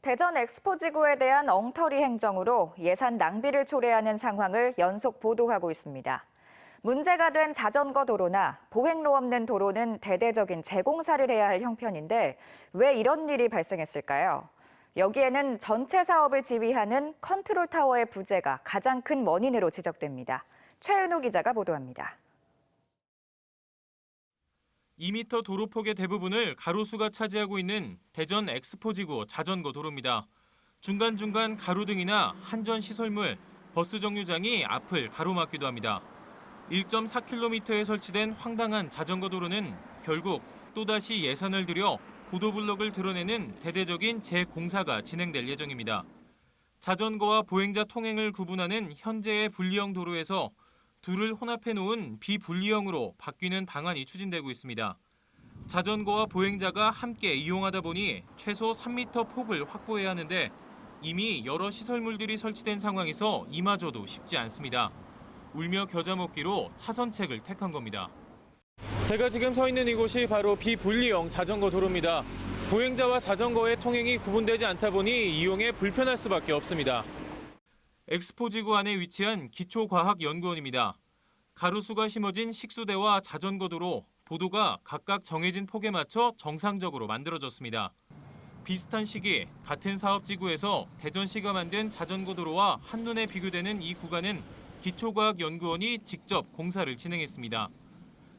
대전 엑스포지구에 대한 엉터리 행정으로 예산 낭비를 초래하는 상황을 연속 보도하고 있습니다. 문제가 된 자전거 도로나 보행로 없는 도로는 대대적인 재공사를 해야 할 형편인데 왜 이런 일이 발생했을까요? 여기에는 전체 사업을 지휘하는 컨트롤 타워의 부재가 가장 큰 원인으로 지적됩니다. 최은호 기자가 보도합니다. 2m 도로폭의 대부분을 가로수가 차지하고 있는 대전 엑스포지구 자전거 도로입니다. 중간중간 가로등이나 한전시설물, 버스 정류장이 앞을 가로막기도 합니다. 1.4km에 설치된 황당한 자전거 도로는 결국 또다시 예산을 들여 보도블록을 드러내는 대대적인 재공사가 진행될 예정입니다. 자전거와 보행자 통행을 구분하는 현재의 분리형 도로에서 둘을 혼합해 놓은 비분리형으로 바뀌는 방안이 추진되고 있습니다. 자전거와 보행자가 함께 이용하다 보니 최소 3m 폭을 확보해야 하는데 이미 여러 시설물들이 설치된 상황에서 이마저도 쉽지 않습니다. 울며 겨자 먹기로 차선책을 택한 겁니다. 제가 지금 서 있는 이곳이 바로 비분리형 자전거 도로입니다. 보행자와 자전거의 통행이 구분되지 않다 보니 이용에 불편할 수밖에 없습니다. 엑스포지구 안에 위치한 기초과학연구원입니다. 가로수가 심어진 식수대와 자전거 도로, 보도가 각각 정해진 폭에 맞춰 정상적으로 만들어졌습니다. 비슷한 시기 같은 사업지구에서 대전시가 만든 자전거 도로와 한눈에 비교되는 이 구간은 기초과학연구원이 직접 공사를 진행했습니다.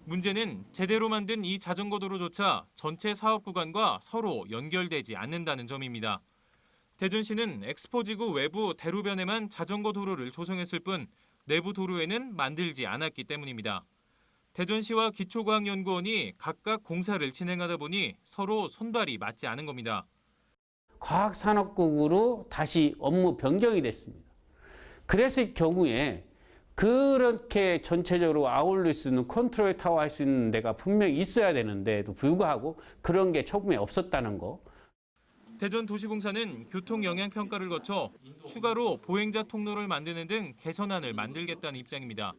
문제는 제대로 만든 이 자전거 도로조차 전체 사업 구간과 서로 연결되지 않는다는 점입니다. 대전시는 엑스포지구 외부 대로변에만 자전거 도로를 조성했을 뿐 내부 도로에는 만들지 않았기 때문입니다. 대전시와 기초과학연구원이 각각 공사를 진행하다 보니 서로 손발이 맞지 않은 겁니다. 과학산업국으로 다시 업무 변경이 됐습니다. 그랬을 경우에 그렇게 전체적으로 아울릴 수 있는 컨트롤 타워 할 수 있는 데가 분명히 있어야 되는데도 불구하고 그런 게 처음에 없었다는 거. 대전도시공사는 교통영향평가를 거쳐 추가로 보행자 통로를 만드는 등 개선안을 만들겠다는 입장입니다.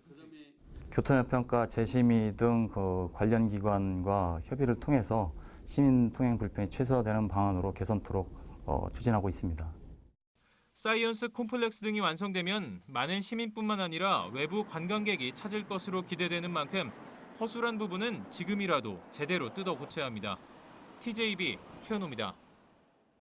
교통영향평가, 재심의 등 관련 기관과 협의를 통해서 시민 통행 불편이 최소화되는 방안으로 개선토록 추진하고 있습니다. 사이언스 콤플렉스 등이 완성되면 많은 시민뿐만 아니라 외부 관광객이 찾을 것으로 기대되는 만큼 허술한 부분은 지금이라도 제대로 뜯어 고쳐야 합니다. TJB 최은호입니다.